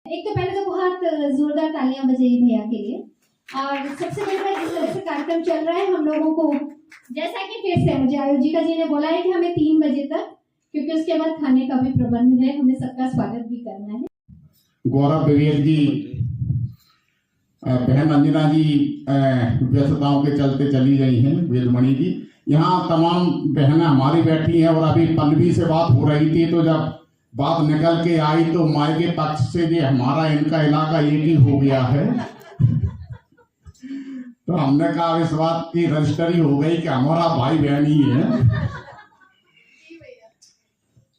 एक तो पहले तो बहुत जोरदार तालियां बजाई भैया के लिए। और सबसे बड़ी बात, जिस तरह से कार्यक्रम चल रहा है हम लोगों को, जैसा कि फिर से मुझे आयोजिका जी ने बोला है कि हमें 3 बजे तक, क्योंकि उसके बाद खाने का भी प्रबंध है, हमें सबका स्वागत भी करना है। गौरव विवेक जी, बहन अंजना जी व्यस्तताओं के चलते चली गई हैं, वेदमणि जी। यहाँ तमाम बहनें हमारी बैठी हैं और अभी पल्लवी से बात हो रही थी, तो जब बात निकल के आई तो माई के पक्ष से जो हमारा इनका इलाका एक ही हो गया है। तो हमने कहा इस बात की रजिस्ट्री हो गई कि हमारा भाई बहन ही है।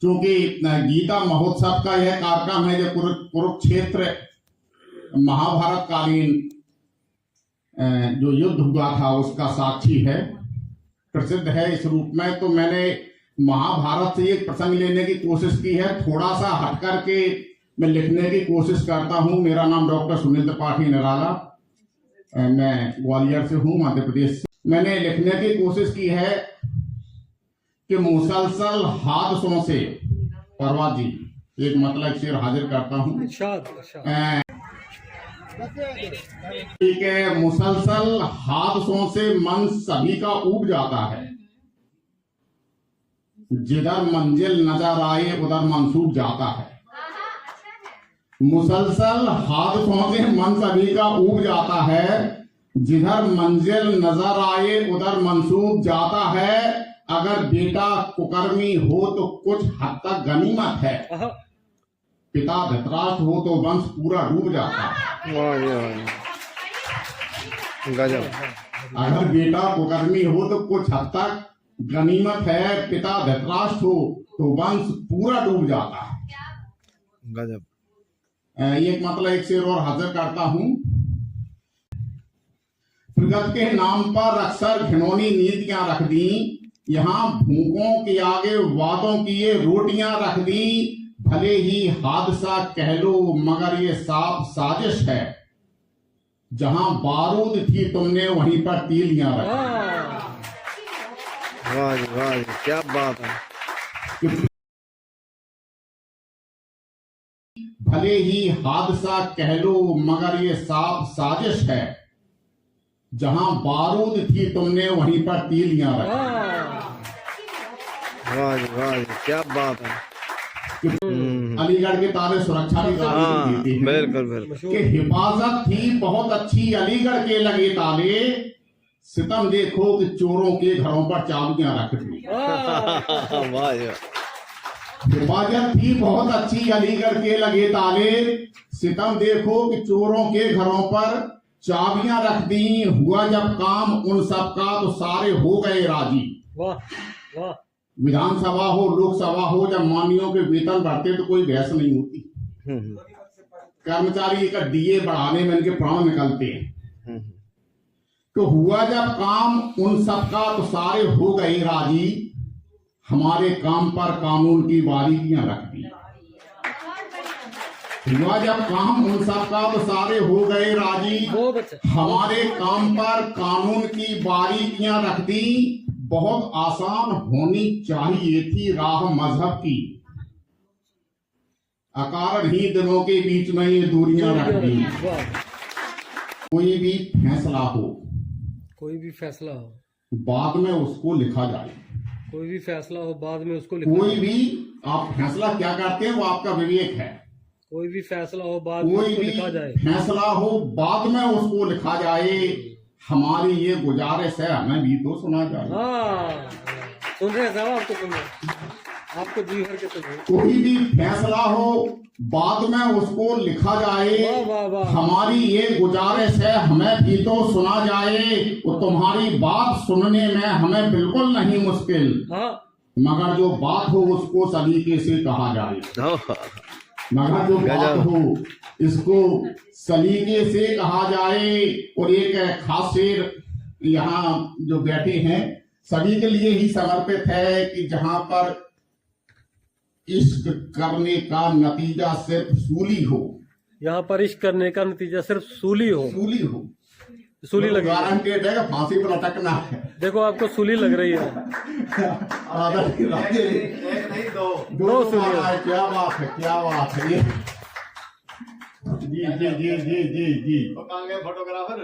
क्योंकि गीता महोत्सव का यह कार्यक्रम है जो कुरुक्षेत्र महाभारत कालीन जो युद्ध हुआ था उसका साक्षी है, प्रसिद्ध है इस रूप में। तो मैंने महाभारत से एक प्रसंग लेने की कोशिश की है, थोड़ा सा हट करके मैं लिखने की कोशिश करता हूँ। मेरा नाम डॉक्टर सुनील त्रिपाठी निराला, मैं ग्वालियर से हूँ, मध्य प्रदेश से। मैंने लिखने की कोशिश की है कि मुसलसल हादसों से, परवा जी एक मतलब शेर हाजिर करता हूँ। ठीक है, मुसलसल हादसों से मन सभी का ऊब जाता है, जिधर मंजिल नजर आए उधर मंसूब जाता है। मुसलसल हादसों से मन सभी का ऊब जाता है, जिधर मंजिल नजर आए उधर मंसूब जाता है। अगर बेटा कुकर्मी हो तो कुछ हद तक गनीमत है, पिता धृतराष्ट्र हो तो वंश पूरा डूब जाता है। गजब। अगर बेटा कुकर्मी हो तो कुछ हद तक गनीमत है, पिता धृतराष्ट्र हो तो वंश पूरा डूब जाता है। गजब। एक मतलब एक शेर और हाजिर करता हूं। प्रगति के नाम पर अक्सर घिनौनी नीतियां रख दी, यहाँ भूखों के आगे वादों की ये रोटियां रख दी। भले ही हादसा कह लो मगर ये साफ साजिश है, जहां बारूद थी तुमने वहीं पर तीलियां रखी। वाह जी वाह जी, क्या बात है। भले ही हादसा कह लो मगर ये साफ साजिश है, जहां बारूद थी तुमने वहीं पर तीलियां रखी। वाह जी वाह जी, क्या बात है। अलीगढ़ के ताले सुरक्षा की गारंटी देती है। बिल्कुल बिल्कुल। कि हिफाजत थी बहुत अच्छी अलीगढ़ के लगे ताले, सितम देखो कि चोरों के घरों पर चाबियां रख दी। वाह जी। हिफाजत थी बहुत अच्छी अलीगढ़ के लगे ताले, सितम देखो कि चोरों के घरों पर चाबियां रख दी। हुआ जब काम उन सब का तो सारे हो गए राजी। वाह वाह। विधानसभा हो लोकसभा हो, जब मानियों के वेतन बढ़ते तो कोई बहस नहीं होती। कर्मचारी का डीए बढ़ाने में इनके प्राण निकलते हैं। तो हुआ जब काम उन सब का तो सारे हो गए राजी, हमारे काम पर कानून की बारीकियां रख दी। हुआ जब काम उन सब का तो सारे हो गए राजी, हमारे काम पर कानून की बारीकियां रख दी। बहुत आसान होनी चाहिए थी राह मजहब की, अकारण ही दिलों के बीच में ये दूरियां रख दी। कोई भी फैसला हो, कोई भी फैसला हो, बाद में उसको लिखा जाए। कोई भी फैसला हो बाद में उसको लिखा कोई जाए। भी आप फैसला क्या करते हैं वो आपका विवेक है। कोई भी फैसला हो बाद में कोई उसको भी लिखा जाए। फैसला हो बाद में उसको लिखा जाए, हमारी ये गुजारिश है हमें भी तो सुना जाए। हाँ, सुन रहे हैं साहब, आपको सुन रहे, आपको जी भर के सुन रहे। कोई भी फैसला हो बाद में उसको लिखा जाए, वाह वाह वाह। हमारी ये गुजारिश है हमें भी तो सुना जाए। वो तुम्हारी बात सुनने में हमें बिल्कुल नहीं मुश्किल, हाँ, मगर जो बात हो उसको सलीके से कहा जाए। मगर जो बात हो इसको सलीके से कहा जाए। और एक खास शेर यहाँ जो बैठे हैं सभी के लिए ही समर्पित है कि जहां पर इश्क करने का नतीजा सिर्फ सूली हो, यहाँ पर इश्क करने का नतीजा सिर्फ सूली हो। सूली हो, सूली लगी, गारंटेड है कि फांसी पर लटकना है। देखो आपको सूली लग रही है। दो सूली। क्या बात है, क्या बात है। ये जी जी जी जी जी जी वो कहाँ गए फोटोग्राफर?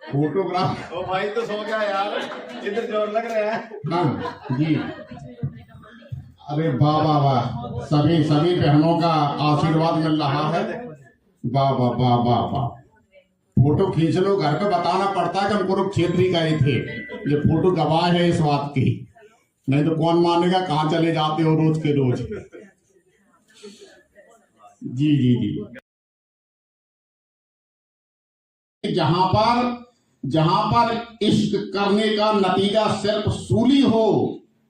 फोटोग्राफ। ओ भाई तो सो गया यार, इधर जोर लग रहा है। हाँ जी। अरे वाह वाह वाह, सभी सभी बहनों का आशीर्वाद मिल रहा है। वाह वाह वाह वाह वाह। फोटो खींच लो, घर पे बताना पड़ता है कि हम कुरुक्षेत्र ही गए थे। ये फोटो गवाह है इस बात की, नहीं तो कौन मानेगा कहाँ चले जाते हो रोज के रोज। जी जी जी। जहां पर इश्क करने का नतीजा सिर्फ सूली हो,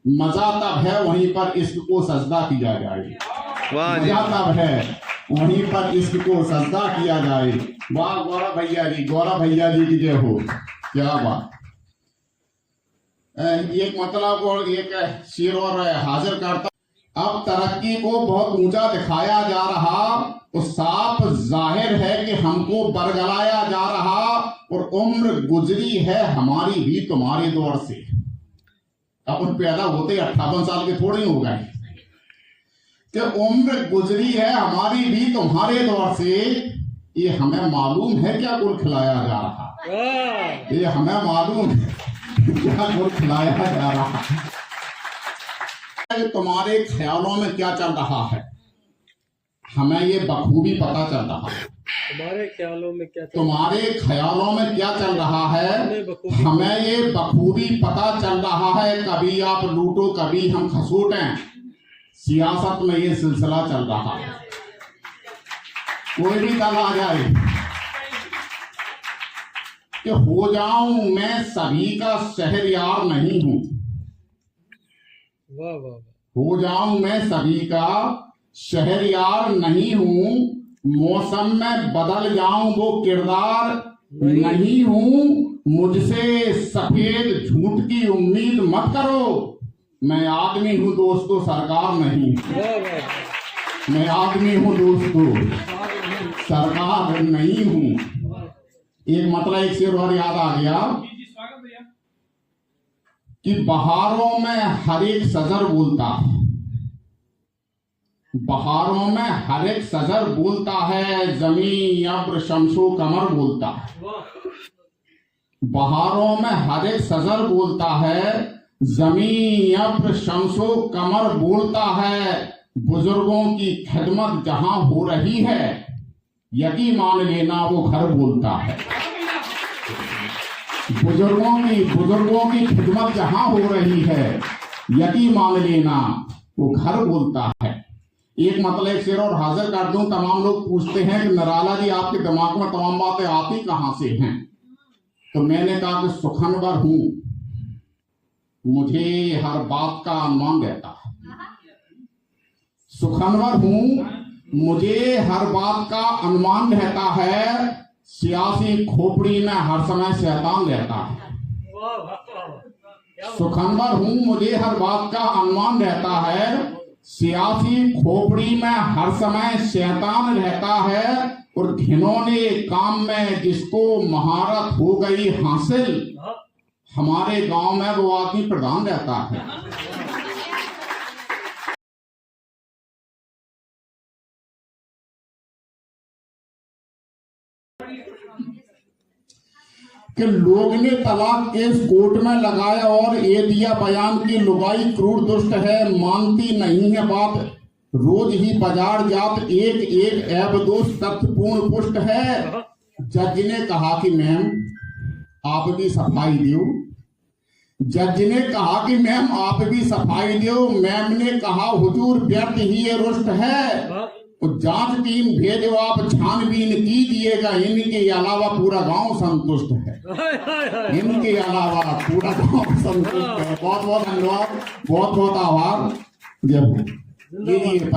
मजा तब है वहीं पर इश्क को सजदा किया जाए। वाह जी। मजा तब है वहीं पर इश्क को सजदा किया जाए। वाह गौरव भैया जी, गौरव भैया जी की जय हो। क्या बात। एक मतलब और एक शेर और हाजिर करता। अब तरक्की को बहुत ऊंचा दिखाया जा रहा, तो साफ जाहिर है कि हमको बरगलाया जा रहा, और उम्र गुजरी है हमारी भी तुम्हारे दौर से। अपन पैदा होते 58 साल के थोड़े हो गए कि उम्र गुजरी है हमारी भी तुम्हारे दौर से। ये हमें मालूम है क्या गुल खिलाया जा रहा, ये हमें मालूम है क्या गुल खिलाया जा रहा है। तुम्हारे ख्यालों में क्या चल रहा है हमें ये बखूबी पता चल रहा है। तुम्हारे ख्यालों में क्या तुम्हारे ख्यालों में क्या चल रहा है हमें ये बखूबी पता चल रहा है। कभी आप लूटो कभी हम खसूटें, सियासत में ये सिलसिला चल रहा है। कोई भी दल आ जाए कि हो जाऊं मैं सभी का शहरयार नहीं हूं, वाह वाह, हो जाऊं मैं सभी का शहरयार नहीं हूं, मौसम में बदल जाऊं वो किरदार नहीं हूं। मुझसे सफेद झूठ की उम्मीद मत करो, मैं आदमी हूं दोस्तों सरकार नहीं। वाह वाह, मैं आदमी हूं दोस्तों सरकार नहीं हूं। एक मतलब एक शेर और याद आ गया कि बहारों में हर एक सजर बोलता है, बहारों में हर एक सजर बोलता है, जमी अब्र शमशो कमर बोलता है। बहारों में हर एक सजर बोलता है, जमी अब्र शमशो कमर बोलता है। बुजुर्गों की खिदमत जहां हो रही है, यकीन मान लेना वो घर बोलता है। बुजुर्गों की खिदमत जहां हो रही है, यकीन मान लेना वो घर बोलता है। एक मतलब एक शेर और हाजिर कर दूं। तमाम लोग पूछते हैं कि नराला जी आपके दिमाग में तमाम बातें आती कहां से हैं, तो मैंने कहा कि सुखनवर हूं, मुझे हर बात का अनुमान रहता है। सुखनवर हूं, मुझे हर बात का अनुमान रहता है। सियासी खोपड़ी में हर समय शैतान रहता है। सुखनवर हूं, मुझे हर बात का अनुमान रहता है। सियासी खोपड़ी में हर समय शैतान रहता है, और घिनौने काम में जिसको महारत हो गई हासिल, हमारे गांव में वो आदमी प्रधान रहता है। कि लोग ने तलाक केस कोर्ट में लगाया और ये दिया बयान की लुगाई क्रूर दुष्ट है, मानती नहीं है बात, रोज ही बाजार जात एक एक ऐब दोष तथ्यपूर्ण पुष्ट है। जज ने कहा कि मैम आप भी सफाई दो, जज ने कहा कि मैम आप भी सफाई दो। मैम ने कहा हुजूर व्यर्थ ही ये रुष्ट है, तो जांच टीम भेजो आप छानबीन कीजिएगा, इनके अलावा पूरा गांव संतुष्ट है, इनके अलावा पूरा गांव संतुष्ट है। बहुत बहुत धन्यवाद, बहुत बहुत आभार। जय हो। ये